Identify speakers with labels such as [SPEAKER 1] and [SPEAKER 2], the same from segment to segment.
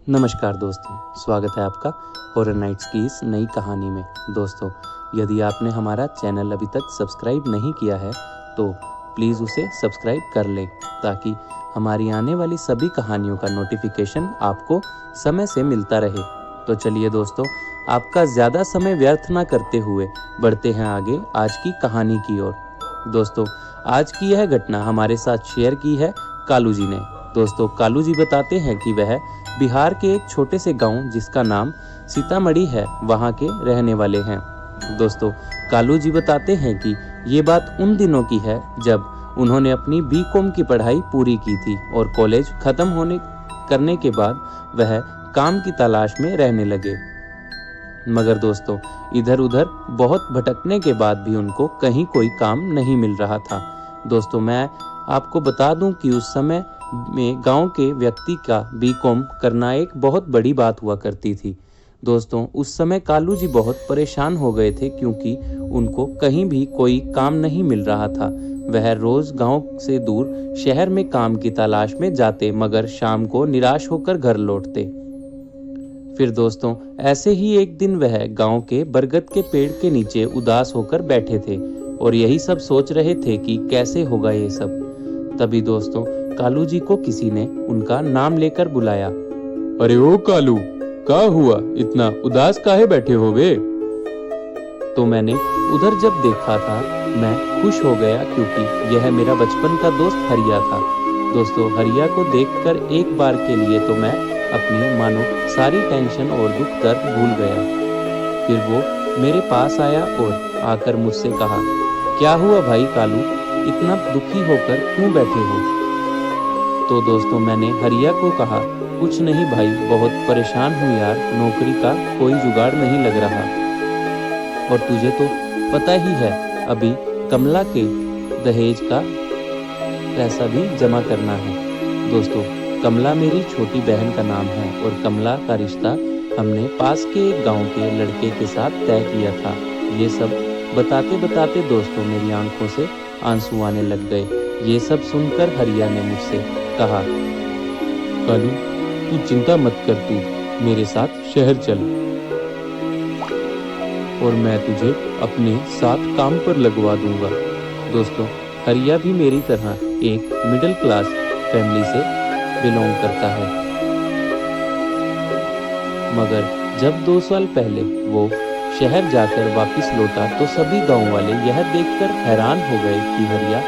[SPEAKER 1] नमस्कार दोस्तों, स्वागत है आपका हॉरर नाइट्स की इस नई कहानी में। दोस्तों, यदि आपने हमारा चैनल अभी तक सब्सक्राइब नहीं किया है तो प्लीज़ उसे सब्सक्राइब कर लें ताकि हमारी आने वाली सभी कहानियों का नोटिफिकेशन आपको समय से मिलता रहे। तो चलिए दोस्तों, आपका ज़्यादा समय व्यर्थ ना करते हुए बढ़ते हैं आगे आज की कहानी की ओर। दोस्तों, आज की यह घटना हमारे साथ शेयर की है कालू जी ने। दोस्तों, कालू जी बताते हैं कि वह बिहार के एक छोटे से गांव जिसका नाम सीतामढ़ी है, वहां के रहने वाले हैं। दोस्तों, कालू जी बताते हैं कि ये बात उन दिनों की है जब उन्होंने अपनी बीकॉम की पढ़ाई पूरी की थी और कॉलेज खत्म करने के बाद वह काम की तलाश में रहने लगे। मगर दोस्तों, इधर उधर बहुत भटकने के बाद भी उनको कहीं कोई काम नहीं मिल रहा था। दोस्तों, मैं आपको बता दूं कि उस समय में गांव के व्यक्ति का बीकॉम करना एक बहुत बड़ी बात हुआ करती थी। दोस्तों, उस समय कालू जी बहुत परेशान हो गए थे क्योंकि उनको कहीं भी कोई काम नहीं मिल रहा था। वह रोज गांव से दूर शहर में काम की तलाश में जाते मगर शाम को निराश होकर घर लौटते। फिर दोस्तों, ऐसे ही एक दिन वह गांव के बरगद के पेड़ के नीचे उदास होकर बैठे थे और यही सब सोच रहे थे कि कैसे होगा ये सब। तभी दोस्तों, कालू जी को किसी ने उनका नाम लेकर बुलाया।
[SPEAKER 2] अरे ओ कालू, का हुआ, इतना उदास काहे बैठे हो बे?
[SPEAKER 1] तो मैंने उधर जब देखा था मैं खुश हो गया क्योंकि यह मेरा बचपन का दोस्त हरिया था। दोस्तों, हरिया को देखकर एक बार के लिए तो मैं अपनी मानो सारी टेंशन और दुख दर्द भूल गया। फिर वो मेरे पास आया और आकर मुझसे कहा, क्या हुआ भाई कालू, इतना दुखी होकर क्यों बैठे हो? तो दोस्तों, मैंने हरिया को कहा, कुछ नहीं भाई, बहुत परेशान हूँ यार, नौकरी का कोई जुगाड़ नहीं लग रहा। और तुझे तो पता ही है अभी कमला के दहेज का पैसा भी जमा करना है। दोस्तों, कमला मेरी छोटी बहन का नाम है और कमला का रिश्ता हमने पास के एक गांव के लड़के के साथ तय किया था। ये सब बताते बताते दोस्तों मेरी आंखों से आंसू आने लग गए। ये सब सुनकर हरिया ने मुझसे कहा,
[SPEAKER 2] कालू, तू चिंता मत कर, तू मेरे साथ शहर चल और मैं तुझे अपने साथ काम पर लगवा दूंगा।
[SPEAKER 1] दोस्तों, हरिया भी मेरी तरह एक मिडिल क्लास फैमिली से बिलोंग करता है। मगर जब 2 साल पहले वो शहर जाकर वापस लौटा तो सभी गांव वाले यह देखकर हैरान हो गए कि हरिया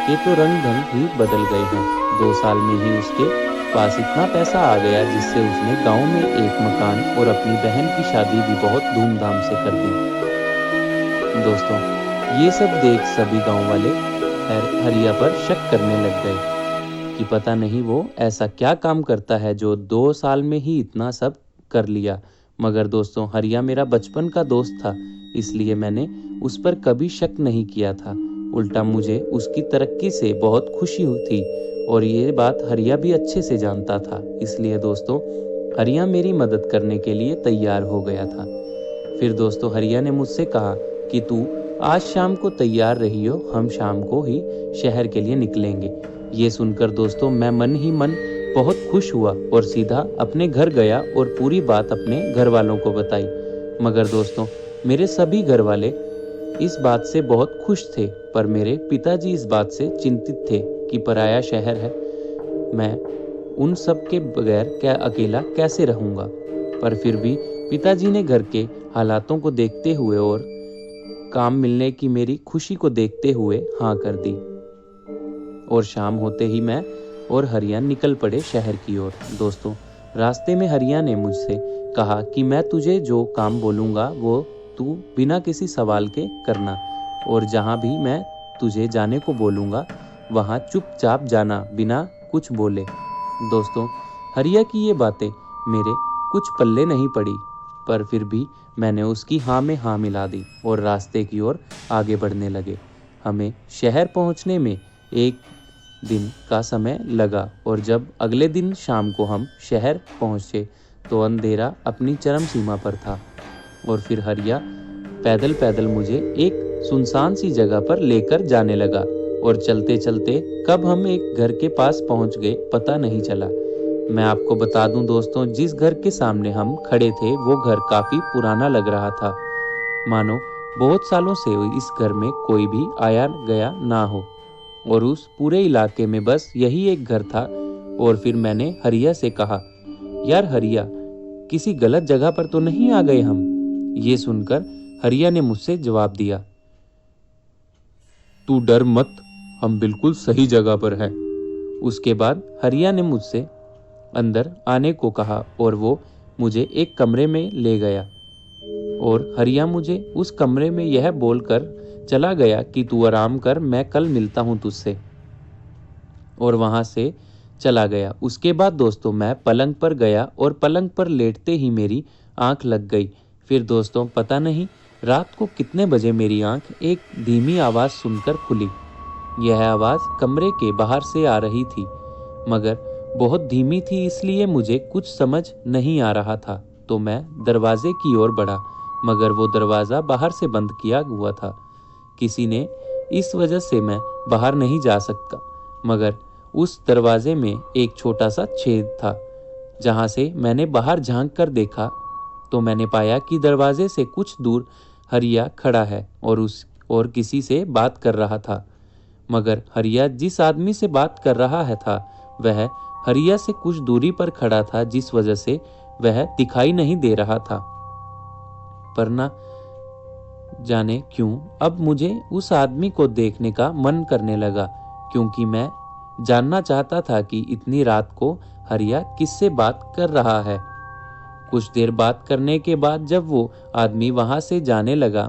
[SPEAKER 1] के तो रंग ढंग ही बदल गए हैं। 2 साल में ही उसके पास इतना पैसा आ गया जिससे उसने गांव में एक मकान और अपनी बहन की शादी भी बहुत धूमधाम से कर दी। दोस्तों, ये सब देख सभी गांव वाले हरिया पर शक करने लग गए कि पता नहीं वो ऐसा क्या काम करता है जो 2 साल में ही इतना सब कर लिया। मगर दोस्तों, हरिया मेरा बचपन का दोस्त था, इसलिए मैंने उस पर कभी शक नहीं किया था। उल्टा मुझे उसकी तरक्की से बहुत खुशी हुई थी और ये बात हरिया भी अच्छे से जानता था। इसलिए दोस्तों, हरिया मेरी मदद करने के लिए तैयार हो गया था। फिर दोस्तों, हरिया ने मुझसे कहा कि तू आज शाम को तैयार रहियो, हम शाम को ही शहर के लिए निकलेंगे। ये सुनकर दोस्तों मैं मन ही मन बहुत खुश हुआ और सीधा अपने घर गया और पूरी बात अपने घर वालों को बताई। मगर दोस्तों, मेरे सभी घर वाले इस बात से बहुत खुश थे, पर मेरे पिताजी इस बात से चिंतित थे कि पराया शहर है, मैं उन सब के बगैर क्या अकेला कैसे रहूँगा। पर फिर भी पिताजी ने घर के हालातों को देखते हुए और काम मिलने की मेरी खुशी को देखते हुए हाँ कर दी और शाम होते ही मैं और हरिया निकल पड़े शहर की ओर। दोस्तों, रास्ते में हरिया ने मुझसे कहा कि मैं तुझे जो काम बोलूँगा वो तू बिना किसी सवाल के करना और जहाँ भी मैं तुझे जाने को बोलूँगा वहाँ चुपचाप जाना बिना कुछ बोले। दोस्तों, हरिया की ये बातें मेरे कुछ पल्ले नहीं पड़ी, पर फिर भी मैंने उसकी हाँ में हाँ मिला दी और रास्ते की ओर आगे बढ़ने लगे। हमें शहर पहुँचने में 1 दिन का समय लगा और जब अगले दिन शाम को हम शहर पहुँचे तो अंधेरा अपनी चरम सीमा पर था और फिर हरिया पैदल पैदल मुझे एक सुनसान सी जगह पर लेकर जाने लगा और चलते चलते कब हम एक घर के पास पहुँच गए पता नहीं चला। मैं आपको बता दूं दोस्तों, जिस घर के सामने हम खड़े थे वो घर काफी पुराना लग रहा था, मानो बहुत सालों से इस घर में कोई भी आया गया ना हो, और उस पूरे इलाके में बस यही एक घर था। और फिर मैंने हरिया से कहा, यार हरिया, किसी गलत जगह पर तो नहीं आ गए हम? ये सुनकर हरिया ने मुझसे जवाब दिया,
[SPEAKER 2] तू डर मत, हम बिल्कुल सही जगह पर है।
[SPEAKER 1] उसके बाद हरिया ने मुझसे अंदर आने को कहा और वो मुझे एक कमरे में ले गया। और हरिया मुझे उस कमरे में यह बोलकर चला गया कि तू आराम कर, मैं कल मिलता हूँ तुझसे। और वहां से चला गया। उसके बाद दोस्तों मैं पलंग पर गया और पलंग पर लेटते ही मेरी आंख लग गई। फिर दोस्तों पता नहीं रात को कितने बजे मेरी आंख एक धीमी आवाज़ सुनकर खुली। यह आवाज़ कमरे के बाहर से आ रही थी, मगर बहुत धीमी थी, इसलिए मुझे कुछ समझ नहीं आ रहा था। तो मैं दरवाजे की ओर बढ़ा, मगर वो दरवाज़ा बाहर से बंद किया हुआ था किसी ने, इस वजह से मैं बाहर नहीं जा सकता। मगर उस दरवाजे में एक छोटा सा छेद था, जहां से मैंने बाहर झांक कर देखा तो मैंने पाया कि दरवाजे से कुछ दूर हरिया खड़ा है और किसी से बात कर रहा था। मगर हरिया जिस आदमी से बात कर रहा है था वह हरिया से कुछ दूरी पर खड़ा था, जिस वजह से वह दिखाई नहीं दे रहा था। पर ना जाने क्यों अब मुझे उस आदमी को देखने का मन करने लगा, क्योंकि मैं जानना चाहता था कि इतनी रात को हरिया किससे बात कर रहा है। कुछ देर बात करने के बाद जब वो आदमी वहां से जाने लगा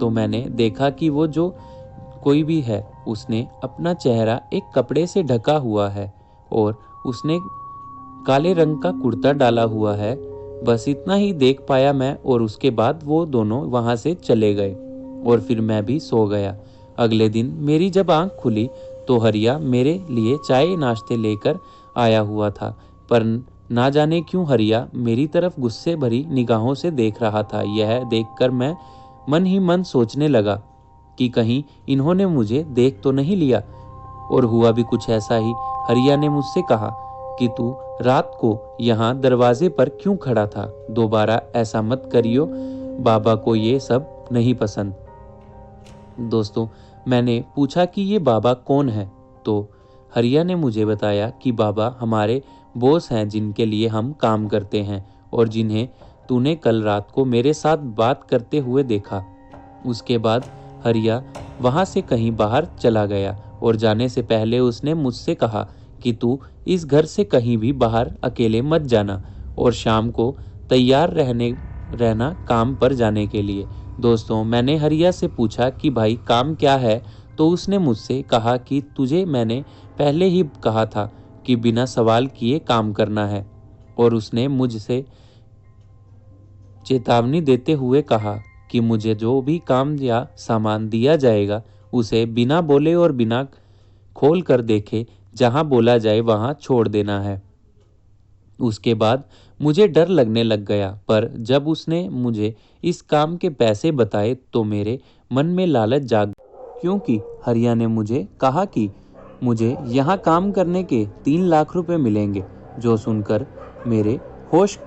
[SPEAKER 1] तो मैंने देखा कि वो जो कोई भी है उसने अपना चेहरा एक कपड़े से ढका हुआ है और उसने काले रंग का कुर्ता डाला हुआ है। बस इतना ही देख पाया मैं, और उसके बाद वो दोनों वहां से चले गए और फिर मैं भी सो गया। अगले दिन मेरी जब आंख खुली तो हरिया मेरे लिए चाय नाश्ते लेकर आया हुआ था, पर ना जाने क्यों हरिया मेरी तरफ गुस्से भरी निगाहों से देख रहा था। यह देखकर मैं मन ही मन सोचने लगा कि कहीं इन्होंने मुझे देख तो नहीं लिया। और हुआ भी कुछ ऐसा ही। हरिया ने मुझसे कहा कि तू रात को यहाँ दरवाजे पर क्यों खड़ा था? दोबारा ऐसा मत करियो, बाबा को ये सब नहीं पसंद। दोस्तों मैंने पूछा कि ये बाबा कौन है, तो हरिया ने मुझे बताया कि बाबा हमारे बॉस हैं, जिनके लिए हम काम करते हैं और जिन्हें तूने कल रात को मेरे साथ बात करते हुए देखा। उसके बाद हरिया वहां से कहीं बाहर चला गया और जाने से पहले उसने मुझसे कहा कि तू इस घर से कहीं भी बाहर अकेले मत जाना और शाम को तैयार रहना काम पर जाने के लिए। दोस्तों मैंने हरिया से पूछा कि भाई काम क्या है, तो उसने मुझसे कहा कि तुझे मैंने पहले ही कहा था कि बिना सवाल किए काम करना है। और उसने मुझसे चेतावनी देते हुए कहा कि मुझे जो भी काम या सामान दिया जाएगा उसे बिना बोले और बिना खोल कर देखे जहां बोला जाए वहां छोड़ देना है। उसके बाद मुझे डर लगने लग गया, पर जब उसने मुझे इस काम के पैसे बताए तो मेरे मन में लालच जाग, क्योंकि हरिया ने मुझे कहा कि मुझे यहाँ काम करने के 3 लाख रुपए मिलेंगे। जो सुनकर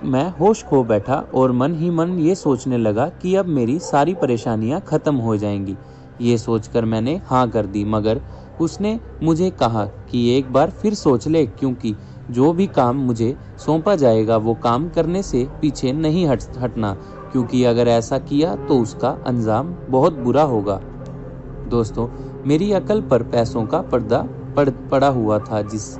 [SPEAKER 1] मैं होश खो बैठा और मन ही मन ये सोचने लगा कि अब मेरी सारी परेशानियां खत्म हो जाएंगी। ये सोचकर मैंने हाँ कर दी, मगर उसने मुझे कहा कि एक बार फिर सोच ले, क्योंकि जो भी काम मुझे सौंपा जाएगा वो काम करने से पीछे नहीं हटना, क्योंकि अगर ऐसा किया तो उसका अंजाम बहुत बुरा होगा। दोस्तों मेरी अकल पर पैसों का पर्दा पड़ा हुआ था, जिस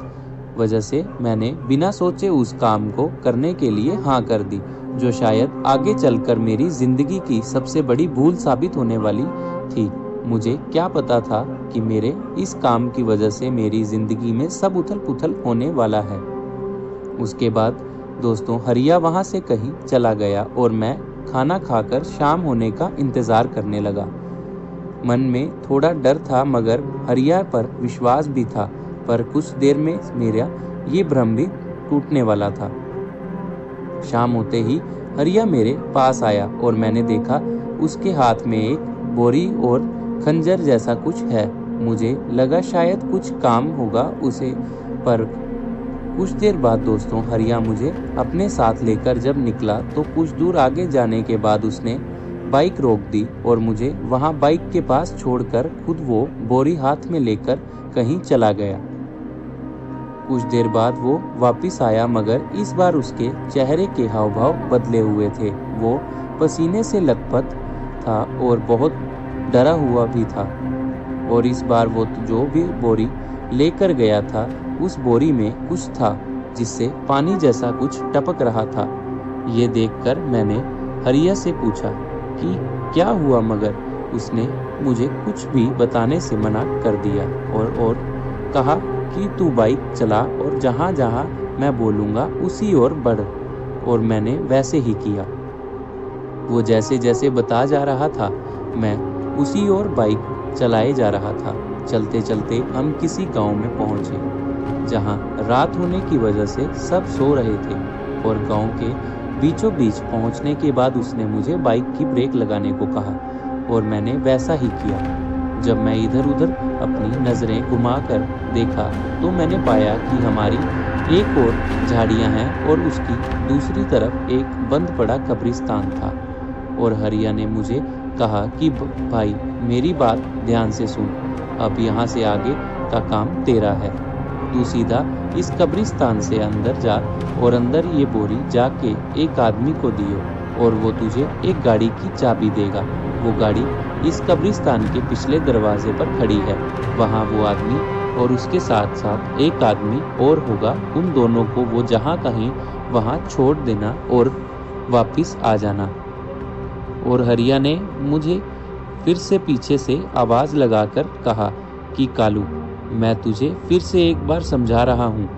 [SPEAKER 1] वजह से मैंने बिना सोचे उस काम को करने के लिए हाँ कर दी, जो शायद आगे चलकर मेरी जिंदगी की सबसे बड़ी भूल साबित होने वाली थी। मुझे क्या पता था कि मेरे इस काम की वजह से मेरी जिंदगी में सब उथल पुथल होने वाला है। उसके बाद दोस्तों हरिया वहां से कहीं चला गया और मैं खाना खाकर शाम होने का इंतजार करने लगा। मन में थोड़ा डर था, मगर हरिया पर विश्वास भी था, पर कुछ देर में मेरा ये भ्रम भी टूटने वाला था। शाम होते ही हरिया मेरे पास आया और मैंने देखा उसके हाथ में एक बोरी और खंजर जैसा कुछ है। मुझे लगा शायद कुछ काम होगा उसे, पर कुछ देर बाद दोस्तों हरिया मुझे अपने साथ लेकर जब निकला तो कुछ दूर आगे जाने के बाद उसने बाइक रोक दी और मुझे वहां बाइक के पास छोड़कर खुद वो बोरी हाथ में लेकर कहीं चला गया। कुछ देर बाद वो वापस आया, मगर इस बार उसके चेहरे के हाव भाव बदले हुए थे। वो पसीने से लथपथ था और बहुत डरा हुआ भी था। और इस बार वो जो भी बोरी लेकर गया था उस बोरी में कुछ था जिससे पानी जैसा कुछ टपक रहा था। ये देखकर मैंने हरिया से पूछा कि क्या हुआ, मगर उसने मुझे कुछ भी बताने से मना कर दिया और कहा कि तू बाइक चला और जहाँ जहाँ मैं बोलूँगा उसी ओर बढ़। और मैंने वैसे ही किया। वो जैसे जैसे बता जा रहा था मैं उसी ओर बाइक चलाए जा रहा था। चलते चलते हम किसी गांव में पहुंचे जहां रात होने की वजह से सब सो रहे थे। और गांव के बीचों बीच पहुंचने के बाद उसने मुझे बाइक की ब्रेक लगाने को कहा और मैंने वैसा ही किया। जब मैं इधर उधर अपनी नज़रें घुमाकर देखा तो मैंने पाया कि हमारी एक और झाड़ियां हैं और उसकी दूसरी तरफ एक बंद पड़ा कब्रिस्तान था। और हरिया ने मुझे कहा कि भाई मेरी बात ध्यान से सुन, अब यहाँ से आगे का काम तेरा है। तू सीधा इस कब्रिस्तान से अंदर जा और अंदर ये बोरी जाके एक आदमी को दियो और वो तुझे एक गाड़ी की चाबी देगा। वो गाड़ी इस कब्रिस्तान के पिछले दरवाजे पर खड़ी है। वहाँ वो आदमी और उसके साथ साथ एक आदमी और होगा। उन दोनों को वो जहाँ कहें वहाँ छोड़ देना और वापिस आ जाना। और हरिया ने मुझे फिर से पीछे से आवाज़ लगाकर कहा कि कालू, मैं तुझे फिर से एक बार समझा रहा हूँ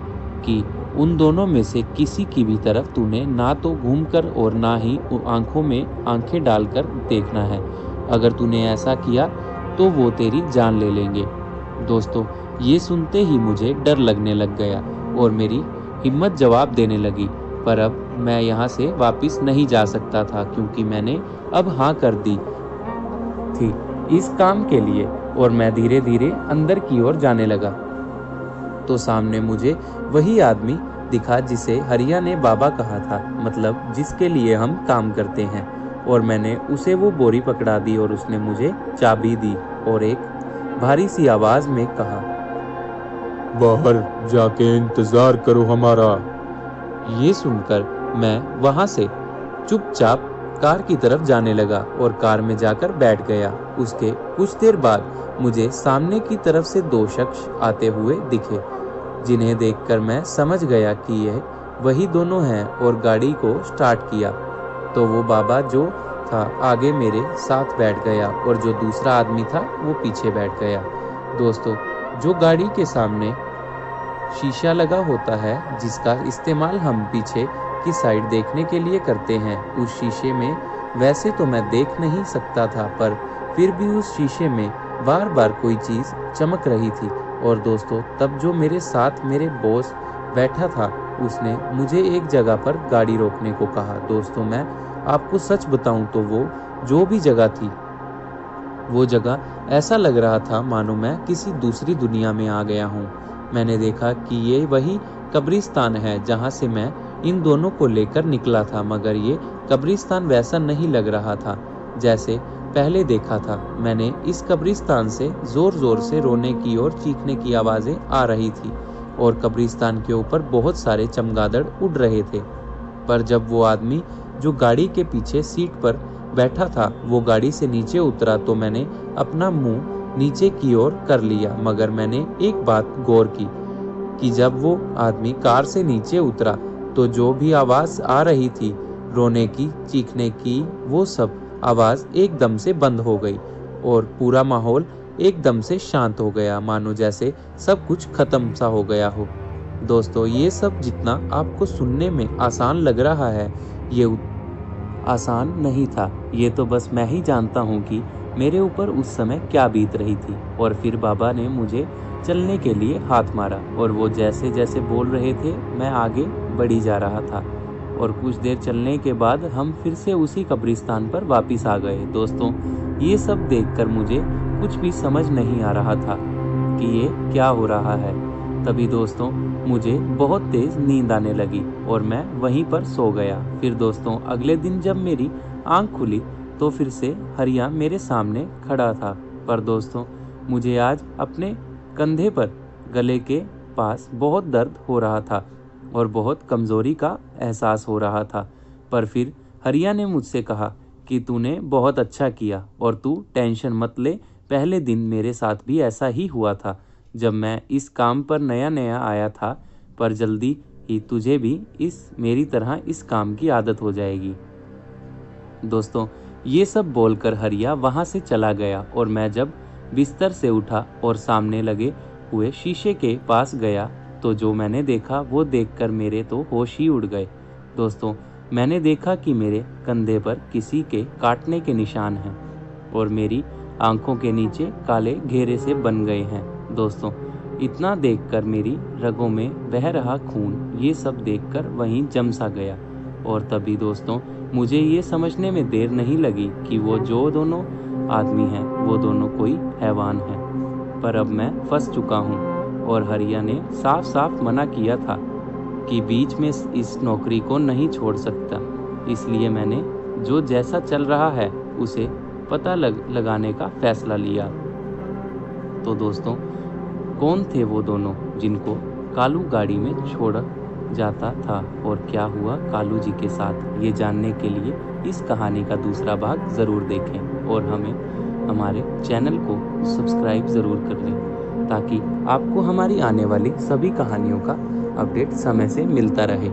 [SPEAKER 1] कि उन दोनों में से किसी की भी तरफ तूने ना तो घूमकर और ना ही आंखों में आंखें डालकर देखना है। अगर तूने ऐसा किया तो वो तेरी जान ले लेंगे। दोस्तों, ये सुनते ही मुझे डर लगने लग गया और मेरी हिम्मत जवाब देने लगी। पर अब मैं यहाँ से वापस नहीं जा सकता था क्योंकि मैंने अब हाँ कर दी थी इस काम के लिए। और मैं धीरे धीरे अंदर की ओर जाने लगा तो सामने मुझे वही आदमी दिखा जिसे हरिया ने बाबा कहा था, मतलब जिसके लिए हम काम करते हैं। और मैंने उसे वो बोरी पकड़ा दी और उसने मुझे चाबी दी और एक भारी सी आवाज में कहा,
[SPEAKER 2] बाहर जाके इंतजार करो हमारा।
[SPEAKER 1] ये सुनकर मैं वहां से चुपचाप कार की तरफ जाने लगा और कार में जाकर बैठ गया। उसके कुछ देर बाद मुझे सामने की तरफ से दो शख्स आते हुए दिखे, जिन्हें देखकर मैं समझ गया कि यह वही दोनों हैं और गाड़ी को स्टार्ट किया तो वो बाबा जो था आगे मेरे साथ बैठ गया और जो दूसरा आदमी था वो पीछे बैठ गया। दोस्तों, जो गाड़ी के सामने शीशा लगा होता है जिसका इस्तेमाल हम पीछे की साइड देखने के लिए करते हैं, उस शीशे में वैसे तो मैं देख नहीं सकता था, पर फिर भी उस शीशे में बार बार कोई चीज़ चमक रही थी। और दोस्तों, तब जो मेरे साथ मेरे बॉस बैठा था उसने मुझे एक जगह पर गाड़ी रोकने को कहा। दोस्तों, मैं आपको सच बताऊं तो वो जो भी जगह थी वो जगह ऐसा लग रहा था मानो मैं किसी दूसरी दुनिया में आ गया हूँ। मैंने देखा कि ये वही कब्रिस्तान है जहाँ से मैं इन दोनों को लेकर निकला था, मगर ये कब्रिस्तान वैसा नहीं लग रहा था जैसे पहले देखा था। मैंने इस कब्रिस्तान से जोर जोर से रोने की और चीखने की आवाज़ें आ रही थी और कब्रिस्तान के ऊपर बहुत सारे चमगादड़ उड़ रहे थे। पर जब वो आदमी जो गाड़ी के पीछे सीट पर बैठा था वो गाड़ी से नीचे उतरा तो मैंने अपना मुंह नीचे की ओर कर लिया, मगर मैंने एक बात गौर की कि जब वो आदमी कार से नीचे उतरा तो जो भी आवाज़ आ रही थी रोने की, चीखने की, वो सब आवाज़ एकदम से बंद हो गई और पूरा माहौल एकदम से शांत हो गया, मानो जैसे सब कुछ खत्म सा हो गया हो। दोस्तों, ये सब जितना आपको सुनने में आसान लग रहा है ये आसान नहीं था। ये तो बस मैं ही जानता हूँ कि मेरे ऊपर उस समय क्या बीत रही थी। और फिर बाबा ने मुझे चलने के लिए हाथ मारा और वो जैसे जैसे बोल रहे थे मैं आगे बढ़ी जा रहा था और कुछ देर चलने के बाद हम फिर से उसी कब्रिस्तान पर वापस आ गए। दोस्तों, ये सब देखकर मुझे कुछ भी समझ नहीं आ रहा था कि ये क्या हो रहा है। तभी दोस्तों मुझे बहुत तेज नींद आने लगी और मैं वहीं पर सो गया। फिर दोस्तों अगले दिन जब मेरी आंख खुली तो फिर से हरिया मेरे सामने खड़ा था। पर दोस्तों मुझे आज अपने कंधे पर गले के पास बहुत दर्द हो रहा था और बहुत कमज़ोरी का एहसास हो रहा था। पर फिर हरिया ने मुझसे कहा कि तूने बहुत अच्छा किया और तू टेंशन मत ले, पहले दिन मेरे साथ भी ऐसा ही हुआ था जब मैं इस काम पर नया नया आया था, पर जल्दी ही तुझे भी मेरी तरह इस काम की आदत हो जाएगी। दोस्तों ये सब बोलकर हरिया वहाँ से चला गया और मैं जब बिस्तर से उठा और सामने लगे हुए शीशे के पास गया तो जो मैंने देखा वो देखकर मेरे तो होश ही उड़ गए। दोस्तों मैंने देखा कि मेरे कंधे पर किसी के काटने के निशान हैं और मेरी आंखों के नीचे काले घेरे से बन गए हैं। दोस्तों इतना देखकर मेरी रगों में बह रहा खून ये सब देखकर वहीं जम सा गया। और तभी दोस्तों मुझे ये समझने में देर नहीं लगी कि वो जो दोनों आदमी हैं वो दोनों कोई हैवान हैं। पर अब मैं फंस चुका हूँ और हरिया ने साफ साफ मना किया था कि बीच में इस नौकरी को नहीं छोड़ सकता, इसलिए मैंने जो जैसा चल रहा है उसे पता लगाने का फैसला लिया। तो दोस्तों कौन थे वो दोनों जिनको कालू गाड़ी में छोड़ जाता था और क्या हुआ कालू जी के साथ, ये जानने के लिए इस कहानी का दूसरा भाग ज़रूर देखें और हमारे चैनल को सब्सक्राइब ज़रूर कर लें ताकि आपको हमारी आने वाली सभी कहानियों का अपडेट समय से मिलता रहे।